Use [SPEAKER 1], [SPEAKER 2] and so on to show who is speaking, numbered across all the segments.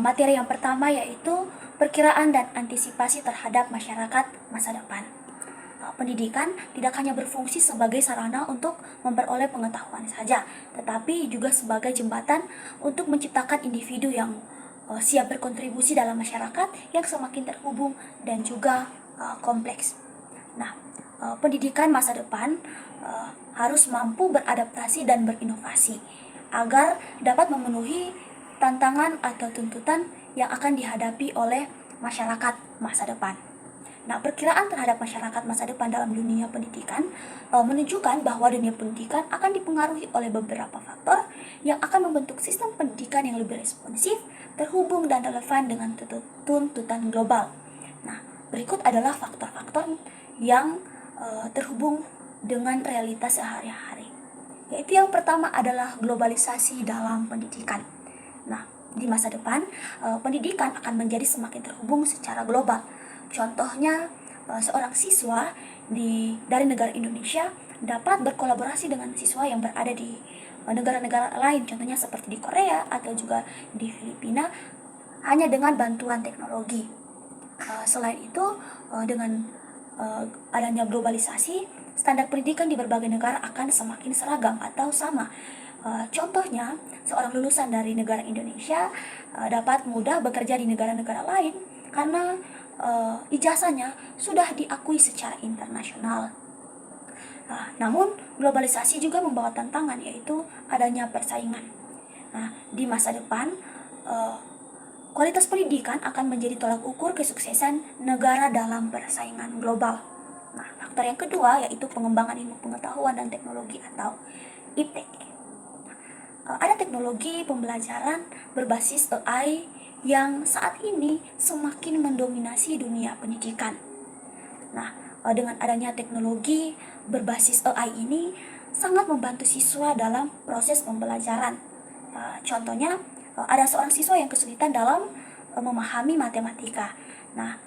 [SPEAKER 1] Materi yang pertama yaitu perkiraan dan antisipasi terhadap masyarakat masa depan. Pendidikan tidak hanya berfungsi sebagai sarana untuk memperoleh pengetahuan saja, tetapi juga sebagai jembatan untuk menciptakan individu yang siap berkontribusi dalam masyarakat yang semakin terhubung dan juga kompleks. Nah, pendidikan masa depan harus mampu beradaptasi dan berinovasi agar dapat memenuhi tantangan atau tuntutan yang akan dihadapi oleh masyarakat masa depan. Nah, perkiraan terhadap masyarakat masa depan dalam dunia pendidikan menunjukkan bahwa dunia pendidikan akan dipengaruhi oleh beberapa faktor yang akan membentuk sistem pendidikan yang lebih responsif, terhubung dan relevan dengan tuntutan global. Nah, berikut adalah faktor-faktor yang terhubung dengan realitas sehari-hari. Yaitu yang pertama adalah globalisasi dalam pendidikan. Nah, di masa depan, pendidikan akan menjadi semakin terhubung secara global. Contohnya, seorang siswa dari negara Indonesia dapat berkolaborasi dengan siswa yang berada di negara-negara lain, contohnya seperti di Korea atau juga di Filipina, hanya dengan bantuan teknologi. Selain itu, dengan adanya globalisasi, standar pendidikan di berbagai negara akan semakin seragam atau sama. Contohnya, seorang lulusan dari negara Indonesia dapat mudah bekerja di negara-negara lain karena ijazahnya sudah diakui secara internasional. Namun, globalisasi juga membawa tantangan, yaitu adanya persaingan. Nah, di masa depan, kualitas pendidikan akan menjadi tolak ukur kesuksesan negara dalam persaingan global. Nah, faktor yang kedua yaitu pengembangan ilmu pengetahuan dan teknologi atau IPTEK. Ada teknologi pembelajaran berbasis AI yang saat ini semakin mendominasi dunia pendidikan. Nah, dengan adanya teknologi berbasis AI ini sangat membantu siswa dalam proses pembelajaran. Contohnya, ada seorang siswa yang kesulitan dalam memahami matematika. Nah,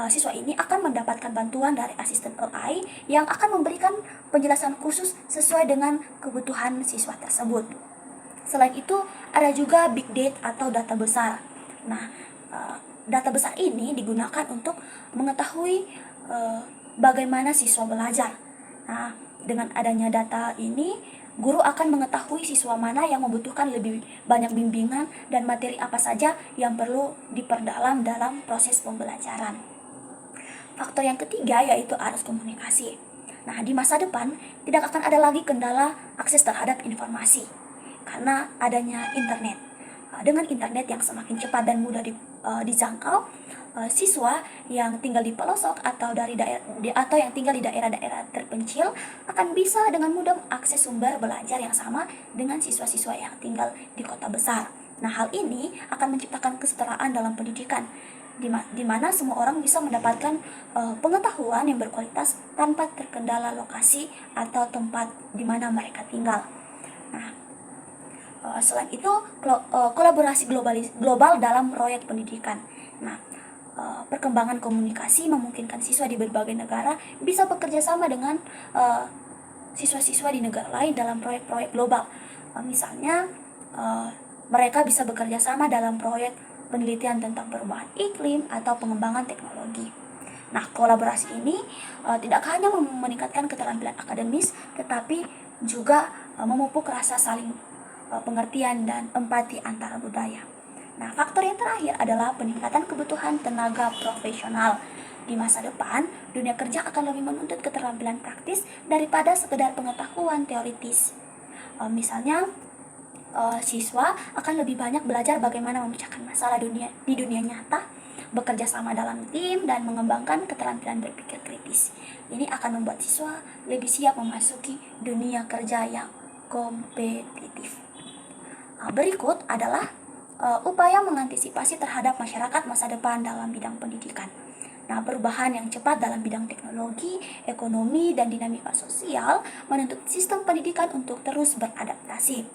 [SPEAKER 1] siswa ini akan mendapatkan bantuan dari asisten AI yang akan memberikan penjelasan khusus sesuai dengan kebutuhan siswa tersebut. Selain itu, ada juga big data atau data besar. Nah, data besar ini digunakan untuk mengetahui bagaimana siswa belajar. Nah, dengan adanya data ini, guru akan mengetahui siswa mana yang membutuhkan lebih banyak bimbingan dan materi apa saja yang perlu diperdalam dalam proses pembelajaran. Faktor yang ketiga yaitu arus komunikasi. Nah, di masa depan tidak akan ada lagi kendala akses terhadap informasi karena adanya internet. Dengan internet yang semakin cepat dan mudah dijangkau, siswa yang tinggal di pelosok atau yang tinggal di daerah-daerah terpencil akan bisa dengan mudah mengakses sumber belajar yang sama dengan siswa-siswa yang tinggal di kota besar. Nah, hal ini akan menciptakan kesetaraan dalam pendidikan, di mana semua orang bisa mendapatkan pengetahuan yang berkualitas tanpa terkendala lokasi atau tempat di mana mereka tinggal. Nah, selain itu, kolaborasi global dalam proyek pendidikan. Nah, perkembangan komunikasi memungkinkan siswa di berbagai negara bisa bekerja sama dengan siswa-siswa di negara lain dalam proyek-proyek global. Misalnya, mereka bisa bekerja sama dalam proyek penelitian tentang perubahan iklim atau pengembangan teknologi. Nah, kolaborasi ini tidak hanya meningkatkan keterampilan akademis, tetapi juga memupuk rasa saling pengertian dan empati antara budaya. Nah, faktor yang terakhir adalah peningkatan kebutuhan tenaga profesional. Di masa depan, dunia kerja akan lebih menuntut keterampilan praktis daripada sekedar pengetahuan teoritis. Misalnya, siswa akan lebih banyak belajar bagaimana memecahkan masalah di dunia nyata, bekerja sama dalam tim, dan mengembangkan keterampilan berpikir kritis. Ini akan membuat siswa lebih siap memasuki dunia kerja yang kompetitif. Berikut adalah upaya mengantisipasi terhadap masyarakat masa depan dalam bidang pendidikan. Nah, perubahan yang cepat dalam bidang teknologi, ekonomi, dan dinamika sosial menuntut sistem pendidikan untuk terus beradaptasi.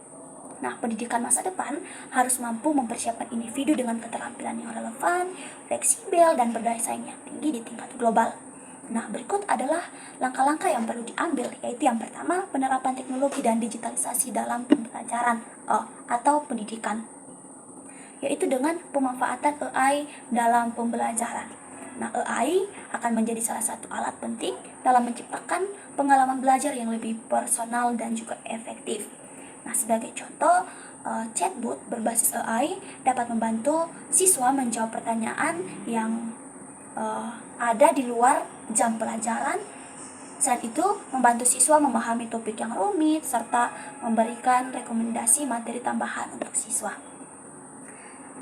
[SPEAKER 1] Nah, pendidikan masa depan harus mampu mempersiapkan individu dengan keterampilan yang relevan, fleksibel, dan berdaya saing yang tinggi di tingkat global. Nah, berikut adalah langkah-langkah yang perlu diambil, yaitu yang pertama, penerapan teknologi dan digitalisasi dalam pembelajaran atau pendidikan. yaitu dengan pemanfaatan AI dalam pembelajaran. Nah, AI akan menjadi salah satu alat penting dalam menciptakan pengalaman belajar yang lebih personal dan juga efektif. Nah, sebagai contoh, chatbot berbasis AI dapat membantu siswa menjawab pertanyaan yang ada di luar jam pelajaran. Selain itu, membantu siswa memahami topik yang rumit serta memberikan rekomendasi materi tambahan untuk siswa.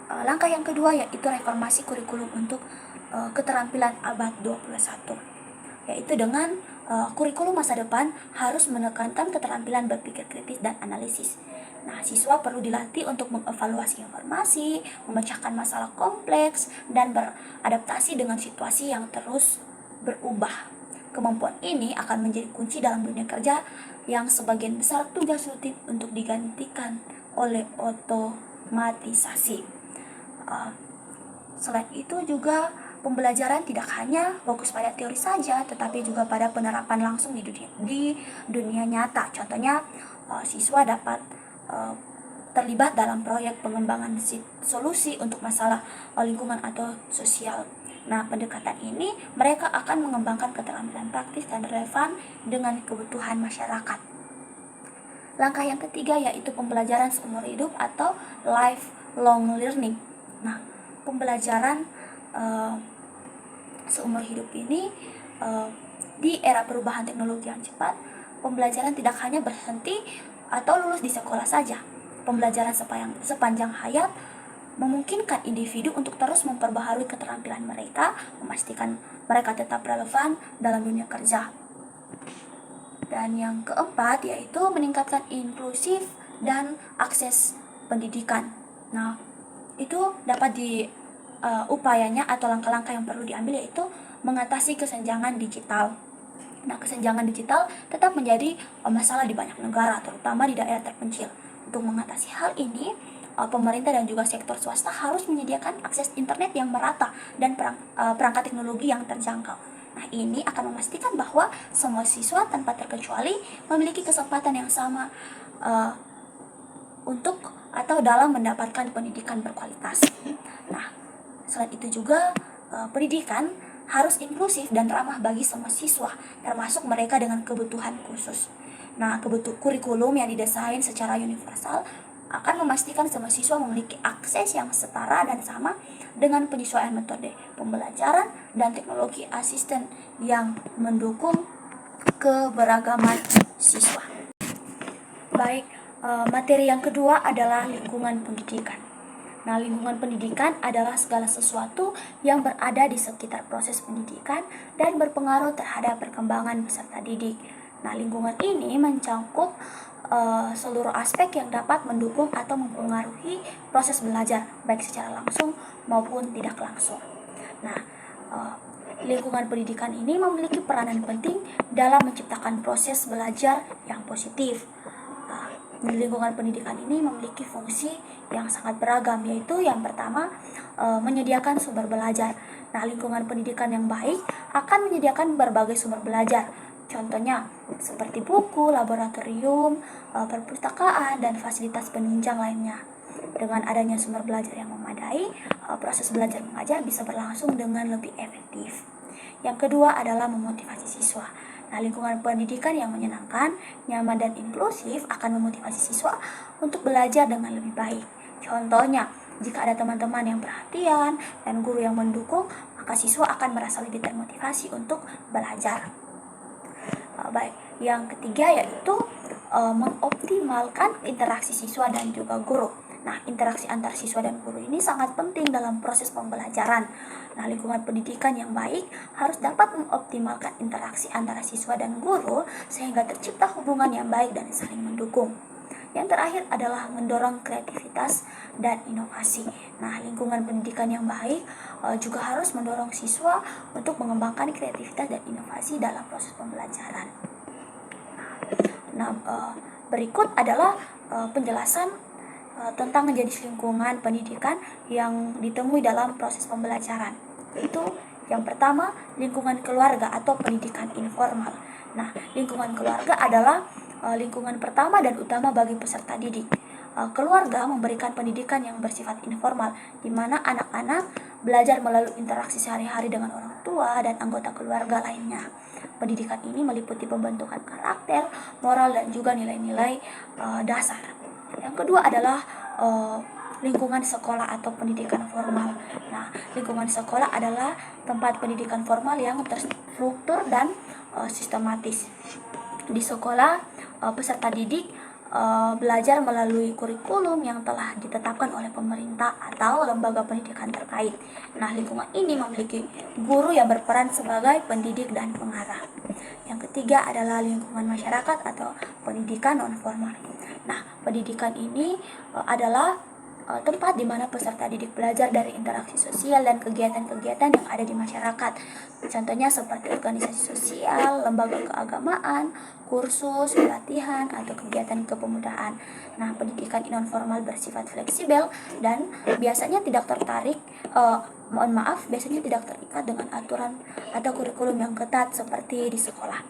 [SPEAKER 1] Langkah yang kedua yaitu reformasi kurikulum untuk keterampilan abad 21, yaitu dengan kurikulum masa depan harus menekankan keterampilan berpikir kritis dan analisis. Nah, siswa perlu dilatih untuk mengevaluasi informasi, memecahkan masalah kompleks, dan beradaptasi dengan situasi yang terus berubah. Kemampuan ini akan menjadi kunci dalam dunia kerja yang sebagian besar tugas rutin untuk digantikan oleh otomatisasi. Selain itu juga pembelajaran tidak hanya fokus pada teori saja, tetapi juga pada penerapan langsung di dunia nyata. Contohnya, siswa dapat terlibat dalam proyek pengembangan solusi untuk masalah lingkungan atau sosial. Nah, pendekatan ini mereka akan mengembangkan keterampilan praktis dan relevan dengan kebutuhan masyarakat. Langkah yang ketiga yaitu pembelajaran seumur hidup atau lifelong learning. Nah, pembelajaran seumur hidup ini di era perubahan teknologi yang cepat, pembelajaran tidak hanya berhenti atau lulus di sekolah saja. Pembelajaran sepanjang hayat memungkinkan individu untuk terus memperbaharui keterampilan mereka, memastikan mereka tetap relevan dalam dunia kerja. Dan yang keempat yaitu meningkatkan inklusif dan akses pendidikan. Nah, itu dapat upayanya atau langkah-langkah yang perlu diambil yaitu mengatasi kesenjangan digital. Nah, kesenjangan digital tetap menjadi masalah di banyak negara, terutama di daerah terpencil. Untuk mengatasi hal ini, pemerintah dan juga sektor swasta harus menyediakan akses internet yang merata dan perangkat teknologi yang terjangkau. Nah, ini akan memastikan bahwa semua siswa tanpa terkecuali memiliki kesempatan yang sama untuk atau dalam mendapatkan pendidikan berkualitas. Nah, selain itu juga pendidikan harus inklusif dan ramah bagi semua siswa, termasuk mereka dengan kebutuhan khusus. Nah, kurikulum yang didesain secara universal akan memastikan semua siswa memiliki akses yang setara dan sama dengan penyesuaian metode pembelajaran dan teknologi asisten yang mendukung keberagaman siswa. Baik, materi yang kedua adalah lingkungan pendidikan. Nah, lingkungan pendidikan adalah segala sesuatu yang berada di sekitar proses pendidikan dan berpengaruh terhadap perkembangan peserta didik. Nah, lingkungan ini mencakup seluruh aspek yang dapat mendukung atau mempengaruhi proses belajar, baik secara langsung maupun tidak langsung. Nah, lingkungan pendidikan ini memiliki peranan penting dalam menciptakan proses belajar yang positif. Lingkungan pendidikan ini memiliki fungsi yang sangat beragam, yaitu yang pertama, menyediakan sumber belajar. Nah, lingkungan pendidikan yang baik akan menyediakan berbagai sumber belajar. Contohnya seperti buku, laboratorium, perpustakaan, dan fasilitas penunjang lainnya. Dengan adanya sumber belajar yang memadai, proses belajar mengajar bisa berlangsung dengan lebih efektif. Yang kedua adalah memotivasi siswa. Nah, lingkungan pendidikan yang menyenangkan, nyaman, dan inklusif akan memotivasi siswa untuk belajar dengan lebih baik. Contohnya, jika ada teman-teman yang perhatian dan guru yang mendukung, maka siswa akan merasa lebih termotivasi untuk belajar. Baik, yang ketiga yaitu mengoptimalkan interaksi siswa dan juga guru. Nah, interaksi antar siswa dan guru ini sangat penting dalam proses pembelajaran. Nah, lingkungan pendidikan yang baik harus dapat mengoptimalkan interaksi antara siswa dan guru sehingga tercipta hubungan yang baik dan saling mendukung. Yang terakhir adalah mendorong kreativitas dan inovasi. Nah, lingkungan pendidikan yang baik juga harus mendorong siswa untuk mengembangkan kreativitas dan inovasi dalam proses pembelajaran. Nah, berikut adalah penjelasan tentang jenis lingkungan pendidikan yang ditemui dalam proses pembelajaran. Itu yang pertama, lingkungan keluarga atau pendidikan informal. Nah, lingkungan keluarga adalah lingkungan pertama dan utama bagi peserta didik. keluarga memberikan pendidikan yang bersifat informal, di mana anak-anak belajar melalui interaksi sehari-hari dengan orang tua dan anggota keluarga lainnya. Pendidikan ini meliputi pembentukan karakter, moral, dan juga nilai-nilai dasar. Yang kedua adalah lingkungan sekolah atau pendidikan formal. Nah, lingkungan sekolah adalah tempat pendidikan formal yang terstruktur dan sistematis. Di sekolah, peserta didik belajar melalui kurikulum yang telah ditetapkan oleh pemerintah atau lembaga pendidikan terkait. Nah, lingkungan ini memiliki guru yang berperan sebagai pendidik dan pengarah. Yang ketiga adalah lingkungan masyarakat atau pendidikan non formal. Nah, pendidikan ini adalah tempat di mana peserta didik belajar dari interaksi sosial dan kegiatan-kegiatan yang ada di masyarakat. Contohnya seperti organisasi sosial, lembaga keagamaan, kursus, pelatihan, atau kegiatan kepemudaan. Nah, pendidikan non formal bersifat fleksibel dan biasanya tidak biasanya tidak terikat dengan aturan atau kurikulum yang ketat seperti di sekolah.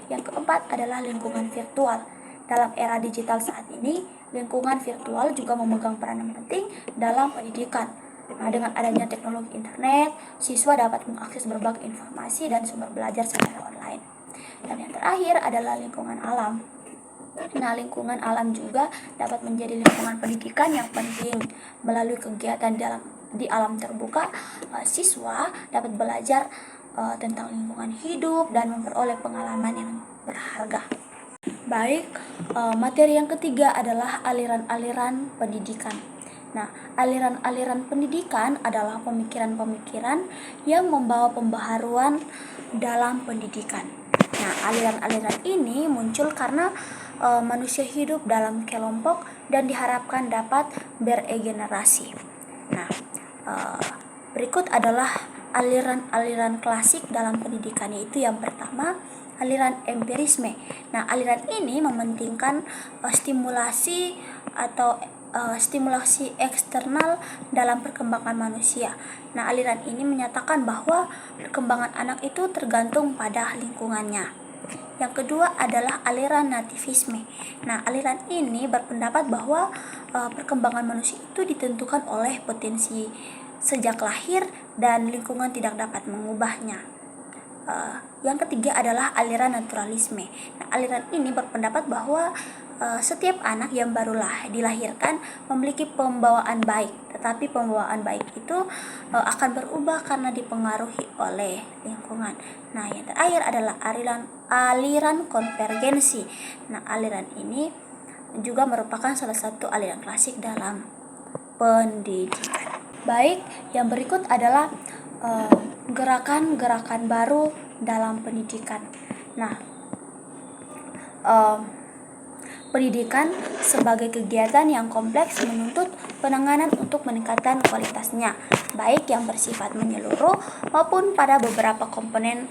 [SPEAKER 1] Yang keempat adalah lingkungan virtual. Dalam era digital saat ini, lingkungan virtual juga memegang peranan penting dalam pendidikan. Nah, dengan adanya teknologi internet, siswa dapat mengakses berbagai informasi dan sumber belajar secara online. Dan yang terakhir adalah lingkungan alam. Nah, lingkungan alam juga dapat menjadi lingkungan pendidikan yang penting. Melalui kegiatan di alam terbuka, siswa dapat belajar tentang lingkungan hidup dan memperoleh pengalaman yang berharga. Baik, materi yang ketiga adalah aliran-aliran pendidikan. Nah, aliran-aliran pendidikan adalah pemikiran-pemikiran yang membawa pembaharuan dalam pendidikan. Nah, aliran-aliran ini muncul karena manusia hidup dalam kelompok dan diharapkan dapat beregenerasi. Nah, berikut adalah aliran-aliran klasik dalam pendidikan, yaitu yang pertama, aliran empirisme. Nah, aliran ini mementingkan stimulasi eksternal dalam perkembangan manusia. Nah, aliran ini menyatakan bahwa perkembangan anak itu tergantung pada lingkungannya. Yang kedua adalah aliran nativisme. Nah, aliran ini berpendapat bahwa perkembangan manusia itu ditentukan oleh potensi sejak lahir dan lingkungan tidak dapat mengubahnya. Yang ketiga adalah aliran naturalisme. Nah, aliran ini berpendapat bahwa setiap anak yang barulah dilahirkan memiliki pembawaan baik, tetapi pembawaan baik itu akan berubah karena dipengaruhi oleh lingkungan. Nah, yang terakhir adalah aliran konvergensi. Nah, aliran ini juga merupakan salah satu aliran klasik dalam pendidikan. Baik, yang berikut adalah gerakan-gerakan baru dalam pendidikan. Nah, pendidikan sebagai kegiatan yang kompleks menuntut penanganan untuk meningkatkan kualitasnya, baik yang bersifat menyeluruh maupun pada beberapa komponen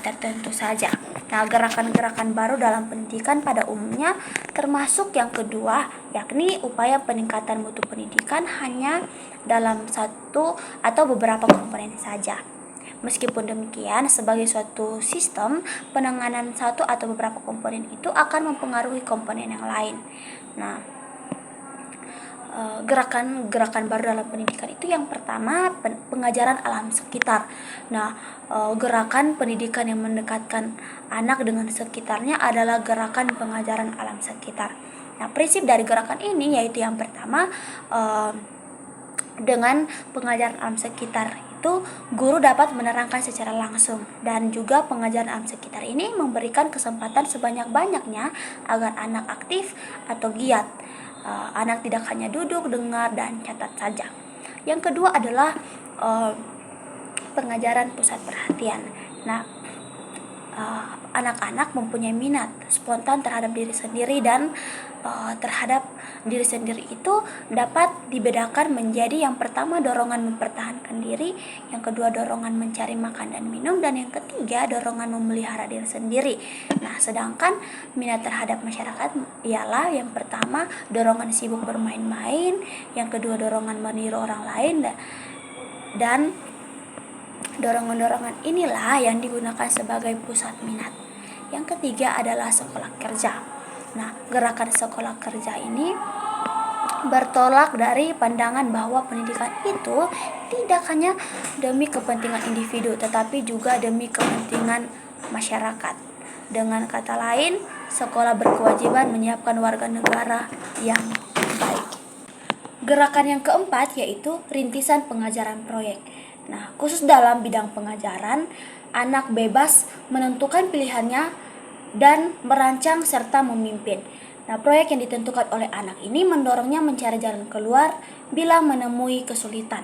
[SPEAKER 1] tertentu saja. Nah, gerakan-gerakan baru dalam pendidikan pada umumnya termasuk yang kedua, yakni upaya peningkatan mutu pendidikan hanya dalam satu atau beberapa komponen saja. Meskipun demikian, sebagai suatu sistem, penanganan satu atau beberapa komponen itu akan mempengaruhi komponen yang lain. Nah, gerakan-gerakan baru dalam pendidikan itu yang pertama, pengajaran alam sekitar. Nah, gerakan pendidikan yang mendekatkan anak dengan sekitarnya adalah gerakan pengajaran alam sekitar. Nah, prinsip dari gerakan ini yaitu yang pertama, dengan pengajaran alam sekitar itu guru dapat menerangkan secara langsung, dan juga pengajaran alam sekitar ini memberikan kesempatan sebanyak-banyaknya agar anak aktif atau giat. Anak tidak hanya duduk, dengar, dan catat saja. Yang kedua adalah pengajaran pusat perhatian. Nah, anak-anak mempunyai minat spontan terhadap diri sendiri, dan terhadap diri sendiri itu dapat dibedakan menjadi yang pertama dorongan mempertahankan diri, yang kedua dorongan mencari makan dan minum, dan yang ketiga dorongan memelihara diri sendiri. Nah, sedangkan minat terhadap masyarakat ialah yang pertama dorongan sibuk bermain-main, yang kedua dorongan meniru orang lain, dan dorongan-dorongan inilah yang digunakan sebagai pusat minat. Yang ketiga adalah sekolah kerja. Nah, gerakan sekolah kerja ini bertolak dari pandangan bahwa pendidikan itu tidak hanya demi kepentingan individu, tetapi juga demi kepentingan masyarakat. Dengan kata lain, sekolah berkewajiban menyiapkan warga negara yang baik. Gerakan yang keempat yaitu rintisan pengajaran proyek. Nah, khusus dalam bidang pengajaran, anak bebas menentukan pilihannya dan merancang serta memimpin. Nah, proyek yang ditentukan oleh anak ini mendorongnya mencari jalan keluar bila menemui kesulitan.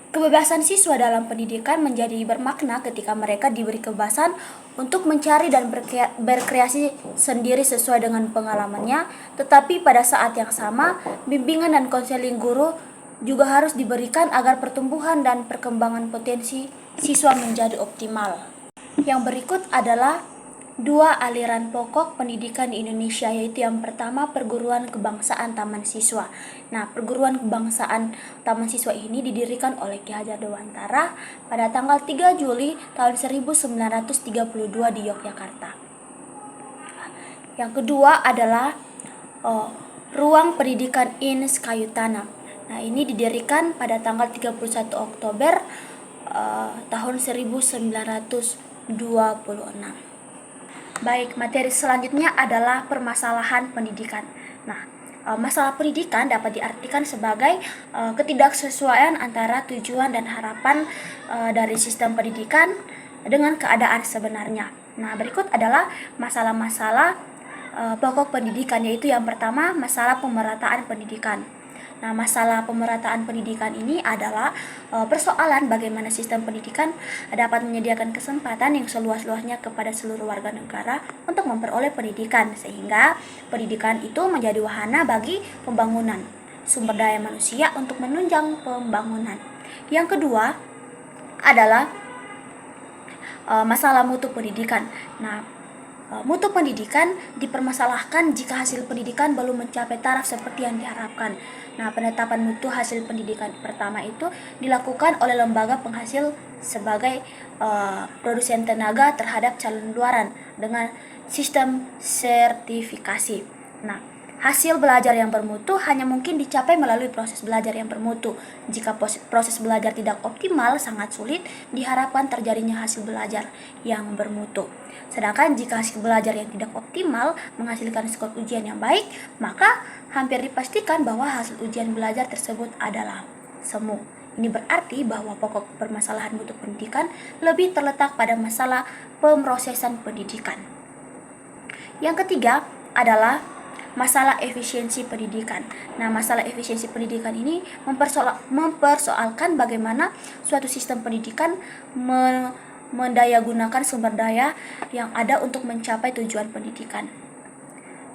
[SPEAKER 1] Kebebasan siswa dalam pendidikan menjadi bermakna ketika mereka diberi kebebasan untuk mencari dan berkreasi sendiri sesuai dengan pengalamannya, tetapi pada saat yang sama, bimbingan dan konseling guru juga harus diberikan agar pertumbuhan dan perkembangan potensi siswa menjadi optimal. Yang berikut adalah dua aliran pokok pendidikan di Indonesia, yaitu yang pertama Perguruan Kebangsaan Taman Siswa. Nah, Perguruan Kebangsaan Taman Siswa ini didirikan oleh Ki Hajar Dewantara pada tanggal 3 Juli tahun 1932 di Yogyakarta. Yang kedua adalah Ruang Pendidikan INS Kayu Tanam. Nah, ini didirikan pada tanggal 31 Oktober tahun 1926. Baik, materi selanjutnya adalah permasalahan pendidikan. Nah, masalah pendidikan dapat diartikan sebagai ketidaksesuaian antara tujuan dan harapan dari sistem pendidikan dengan keadaan sebenarnya. Nah, berikut adalah masalah-masalah pokok pendidikan, yaitu yang pertama, masalah pemerataan pendidikan. Nah, masalah pemerataan pendidikan ini adalah persoalan bagaimana sistem pendidikan dapat menyediakan kesempatan yang seluas-luasnya kepada seluruh warga negara untuk memperoleh pendidikan, sehingga pendidikan itu menjadi wahana bagi pembangunan sumber daya manusia untuk menunjang pembangunan. Yang kedua adalah masalah mutu pendidikan. Nah, mutu pendidikan dipermasalahkan jika hasil pendidikan belum mencapai taraf seperti yang diharapkan. Nah, penetapan mutu hasil pendidikan pertama itu dilakukan oleh lembaga penghasil sebagai produsen tenaga terhadap calon luaran dengan sistem sertifikasi. Nah, hasil belajar yang bermutu hanya mungkin dicapai melalui proses belajar yang bermutu. Jika proses belajar tidak optimal, sangat sulit diharapkan terjadinya hasil belajar yang bermutu. Sedangkan jika hasil belajar yang tidak optimal menghasilkan skor ujian yang baik, maka hampir dipastikan bahwa hasil ujian belajar tersebut adalah semu. Ini berarti bahwa pokok permasalahan mutu pendidikan lebih terletak pada masalah pemrosesan pendidikan. Yang ketiga adalah masalah efisiensi pendidikan. Nah, masalah efisiensi pendidikan ini mempersoalkan bagaimana suatu sistem pendidikan mendayagunakan sumber daya yang ada untuk mencapai tujuan pendidikan.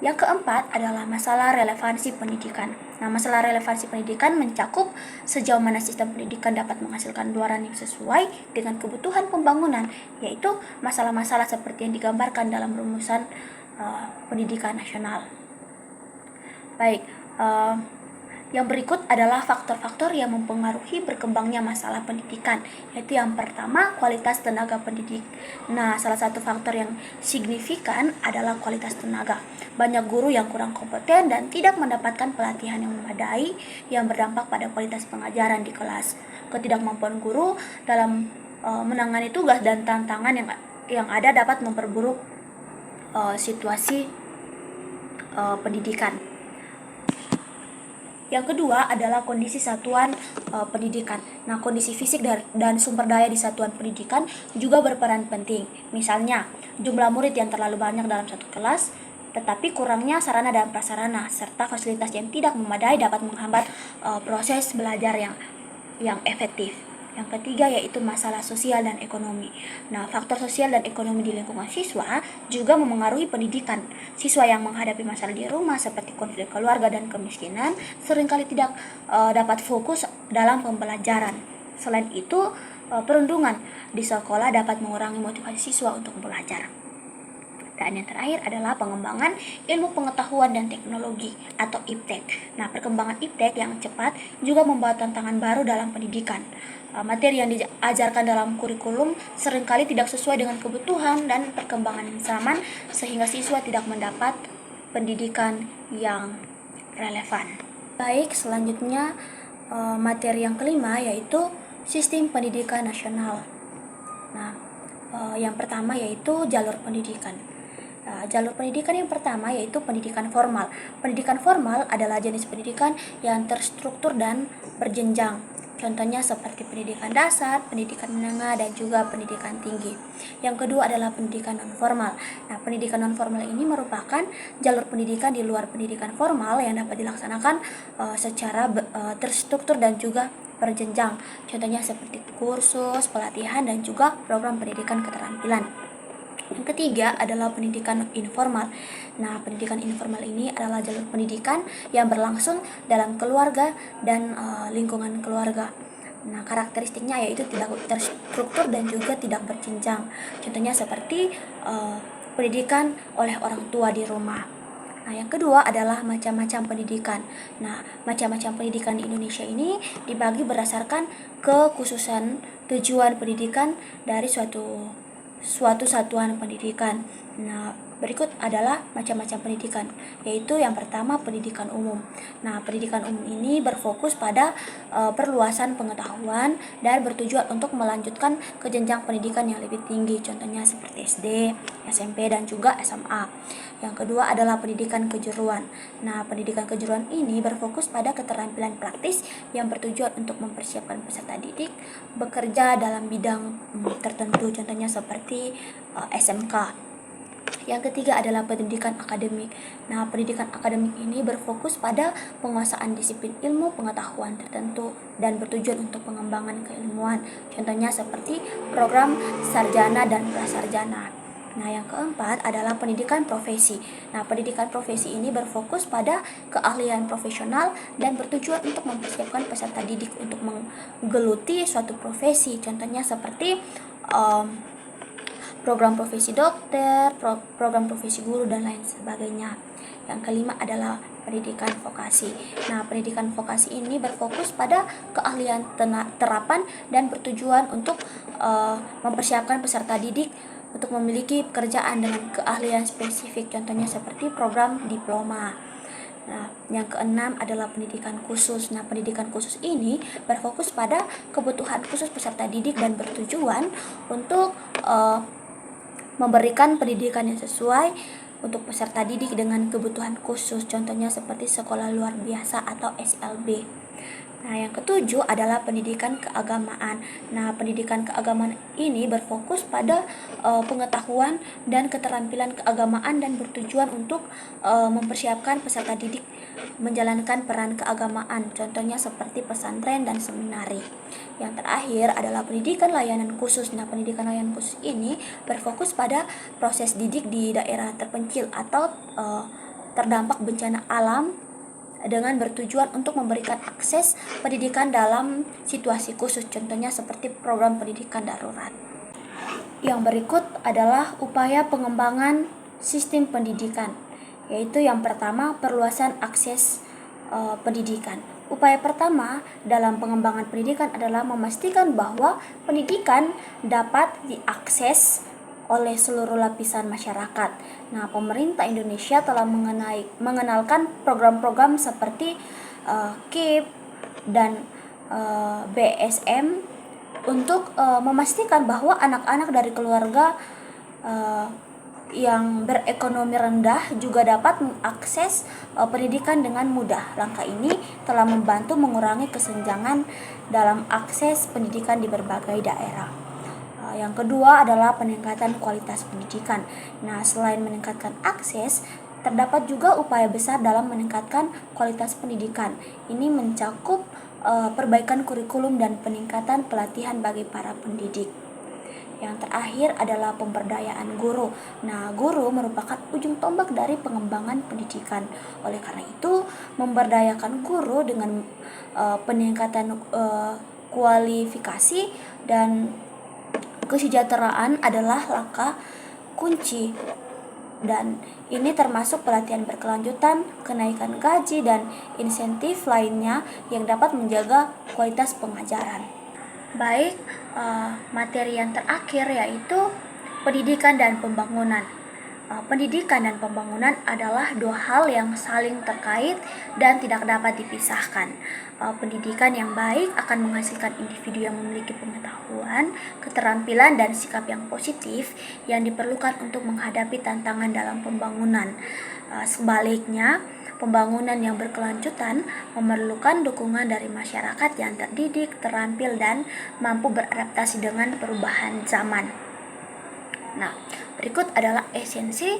[SPEAKER 1] Yang keempat adalah masalah relevansi pendidikan. Nah, masalah relevansi pendidikan mencakup sejauh mana sistem pendidikan dapat menghasilkan luaran yang sesuai dengan kebutuhan pembangunan, yaitu masalah-masalah seperti yang digambarkan dalam rumusan pendidikan nasional. Baik, yang berikut adalah faktor-faktor yang mempengaruhi berkembangnya masalah pendidikan, yaitu yang pertama, kualitas tenaga pendidik. Nah, salah satu faktor yang signifikan adalah kualitas tenaga. Banyak guru yang kurang kompeten dan tidak mendapatkan pelatihan yang memadai yang berdampak pada kualitas pengajaran di kelas. Ketidakmampuan guru dalam menangani tugas dan tantangan yang ada dapat memperburuk situasi pendidikan. Yang kedua adalah kondisi satuan pendidikan. Nah, kondisi fisik dan sumber daya di satuan pendidikan juga berperan penting. Misalnya, jumlah murid yang terlalu banyak dalam satu kelas, tetapi kurangnya sarana dan prasarana serta fasilitas yang tidak memadai dapat menghambat proses belajar yang efektif. Yang ketiga yaitu masalah sosial dan ekonomi. Nah, faktor sosial dan ekonomi di lingkungan siswa juga memengaruhi pendidikan. Siswa yang menghadapi masalah di rumah seperti konflik keluarga dan kemiskinan seringkali tidak dapat fokus dalam pembelajaran. Selain itu, perundungan di sekolah dapat mengurangi motivasi siswa untuk belajar. Dan yang terakhir adalah pengembangan ilmu pengetahuan dan teknologi atau IPTEK. Nah, perkembangan IPTEK yang cepat juga membawa tantangan baru dalam pendidikan. Materi yang diajarkan dalam kurikulum seringkali tidak sesuai dengan kebutuhan dan perkembangan zaman, sehingga siswa tidak mendapat pendidikan yang relevan. Baik, selanjutnya materi yang kelima yaitu sistem pendidikan nasional. Nah, yang pertama yaitu jalur pendidikan. Jalur pendidikan yang pertama yaitu pendidikan formal. Pendidikan formal adalah jenis pendidikan yang terstruktur dan berjenjang. Contohnya seperti pendidikan dasar, pendidikan menengah, dan juga pendidikan tinggi. Yang kedua adalah pendidikan non-formal. Nah, pendidikan non-formal ini merupakan jalur pendidikan di luar pendidikan formal yang dapat dilaksanakan secara terstruktur dan juga berjenjang. Contohnya seperti kursus, pelatihan, dan juga program pendidikan keterampilan. Yang ketiga adalah pendidikan informal. Nah, pendidikan informal ini adalah jalur pendidikan yang berlangsung dalam keluarga dan lingkungan keluarga. Nah, karakteristiknya yaitu tidak terstruktur dan juga tidak berjenjang. Contohnya seperti pendidikan oleh orang tua di rumah. Nah, yang kedua adalah macam-macam pendidikan. Nah, macam-macam pendidikan di Indonesia ini dibagi berdasarkan kekhususan tujuan pendidikan dari suatu satuan pendidikan. Nah, berikut adalah macam-macam pendidikan, yaitu yang pertama pendidikan umum. Nah, pendidikan umum ini berfokus pada perluasan pengetahuan dan bertujuan untuk melanjutkan ke jenjang pendidikan yang lebih tinggi, contohnya seperti SD, SMP, dan juga SMA. Yang kedua adalah pendidikan kejuruan. Nah, pendidikan kejuruan ini berfokus pada keterampilan praktis yang bertujuan untuk mempersiapkan peserta didik bekerja dalam bidang tertentu, contohnya seperti SMK. Yang ketiga adalah pendidikan akademik. Nah, pendidikan akademik ini berfokus pada penguasaan disiplin ilmu pengetahuan tertentu dan bertujuan untuk pengembangan keilmuan. Contohnya seperti program sarjana dan prasarjana. Nah, yang keempat adalah pendidikan profesi. Nah, pendidikan profesi ini berfokus pada keahlian profesional dan bertujuan untuk mempersiapkan peserta didik untuk menggeluti suatu profesi. Contohnya seperti program profesi dokter, program profesi guru, dan lain sebagainya. Yang kelima adalah pendidikan vokasi. Nah, pendidikan vokasi ini berfokus pada keahlian terapan dan bertujuan untuk mempersiapkan peserta didik untuk memiliki pekerjaan dengan keahlian spesifik, contohnya seperti program diploma. Nah, yang keenam adalah pendidikan khusus. Nah, pendidikan khusus ini berfokus pada kebutuhan khusus peserta didik dan bertujuan untuk memberikan pendidikan yang sesuai untuk peserta didik dengan kebutuhan khusus, contohnya seperti sekolah luar biasa atau SLB. Nah, yang ketujuh adalah pendidikan keagamaan. Nah, pendidikan keagamaan ini berfokus pada pengetahuan dan keterampilan keagamaan dan bertujuan untuk mempersiapkan peserta didik menjalankan peran keagamaan, contohnya seperti pesantren dan seminari. Yang terakhir adalah pendidikan layanan khusus. Nah, pendidikan layanan khusus ini berfokus pada proses didik di daerah terpencil atau terdampak bencana alam dengan bertujuan untuk memberikan akses pendidikan dalam situasi khusus, contohnya seperti program pendidikan darurat. Yang berikut adalah upaya pengembangan sistem pendidikan, yaitu yang pertama perluasan akses pendidikan. Upaya pertama dalam pengembangan pendidikan adalah memastikan bahwa pendidikan dapat diakses oleh seluruh lapisan masyarakat. Nah, pemerintah Indonesia telah mengenalkan program-program seperti KIP dan BSM untuk memastikan bahwa anak-anak dari keluarga yang berekonomi rendah juga dapat mengakses pendidikan dengan mudah. Langkah ini telah membantu mengurangi kesenjangan dalam akses pendidikan di berbagai daerah. Yang kedua adalah peningkatan kualitas pendidikan. Nah, selain meningkatkan akses, terdapat juga upaya besar dalam meningkatkan kualitas pendidikan. Ini mencakup perbaikan kurikulum dan peningkatan pelatihan bagi para pendidik. Yang terakhir adalah pemberdayaan guru. Nah, guru merupakan ujung tombak dari pengembangan pendidikan. Oleh karena itu, memberdayakan guru dengan peningkatan kualifikasi dan kesejahteraan adalah langkah kunci, dan ini termasuk pelatihan berkelanjutan, kenaikan gaji, dan insentif lainnya yang dapat menjaga kualitas pengajaran. Baik, materi yang terakhir yaitu pendidikan dan pembangunan. Pendidikan dan pembangunan adalah dua hal yang saling terkait dan tidak dapat dipisahkan. Pendidikan yang baik akan menghasilkan individu yang memiliki pengetahuan, keterampilan, dan sikap yang positif yang diperlukan untuk menghadapi tantangan dalam pembangunan. Sebaliknya, pembangunan yang berkelanjutan memerlukan dukungan dari masyarakat yang terdidik, terampil, dan mampu beradaptasi dengan perubahan zaman. Nah, berikut adalah esensi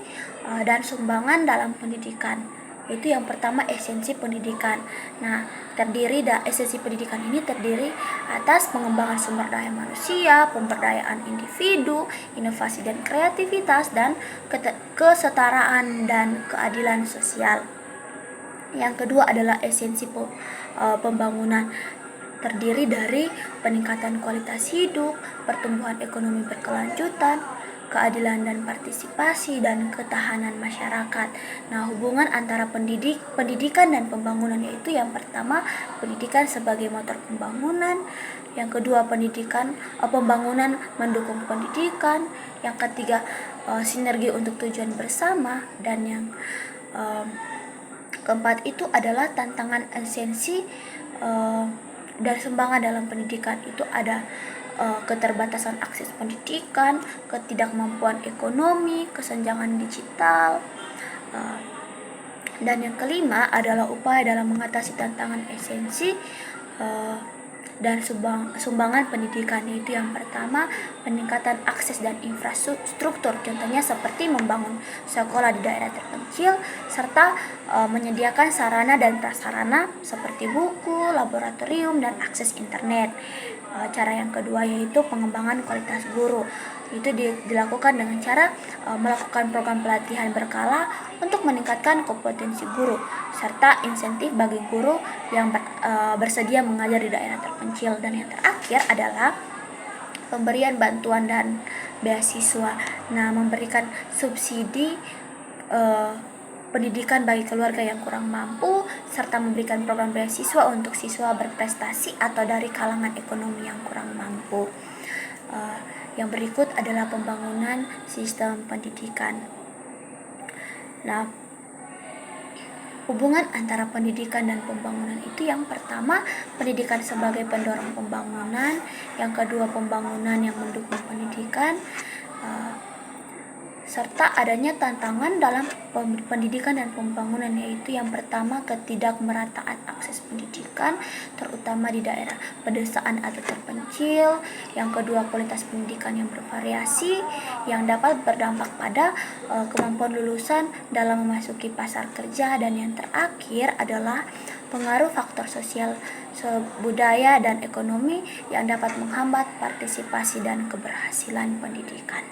[SPEAKER 1] dan sumbangan dalam pendidikan. Itu yang pertama, esensi pendidikan. Nah, esensi pendidikan ini terdiri atas pengembangan sumber daya manusia, pemberdayaan individu, inovasi dan kreativitas, dan kesetaraan dan keadilan sosial. Yang kedua adalah esensi pembangunan, terdiri dari peningkatan kualitas hidup, pertumbuhan ekonomi berkelanjutan, keadilan dan partisipasi, dan ketahanan masyarakat. Nah, hubungan antara pendidikan dan pembangunan yaitu yang pertama, pendidikan sebagai motor pembangunan, yang kedua pembangunan mendukung pendidikan, yang ketiga sinergi untuk tujuan bersama, dan yang keempat itu adalah tantangan esensi dan sumbangan dalam pendidikan. Itu ada keterbatasan akses pendidikan, ketidakmampuan ekonomi, kesenjangan digital, dan yang kelima adalah upaya dalam mengatasi tantangan esensi dan sumbangan pendidikan, yaitu yang pertama peningkatan akses dan infrastruktur, contohnya seperti membangun sekolah di daerah terpencil serta menyediakan sarana dan prasarana seperti buku, laboratorium, dan akses internet. Cara yang kedua yaitu pengembangan kualitas guru. Itu dilakukan dengan cara melakukan program pelatihan berkala untuk meningkatkan kompetensi guru serta insentif bagi guru yang bersedia mengajar di daerah terpencil. Dan yang terakhir adalah pemberian bantuan dan beasiswa. Nah, memberikan subsidi pendidikan bagi keluarga yang kurang mampu, serta memberikan program beasiswa untuk siswa berprestasi atau dari kalangan ekonomi yang kurang mampu. Yang berikut adalah pembangunan sistem pendidikan. Nah, hubungan antara pendidikan dan pembangunan itu yang pertama, pendidikan sebagai pendorong pembangunan, yang kedua pembangunan yang mendukung pendidikan, serta adanya tantangan dalam pendidikan dan pembangunan, yaitu yang pertama ketidakmerataan akses pendidikan terutama di daerah pedesaan atau terpencil, yang kedua kualitas pendidikan yang bervariasi yang dapat berdampak pada kemampuan lulusan dalam memasuki pasar kerja, dan yang terakhir adalah pengaruh faktor sosial, budaya, dan ekonomi yang dapat menghambat partisipasi dan keberhasilan pendidikan.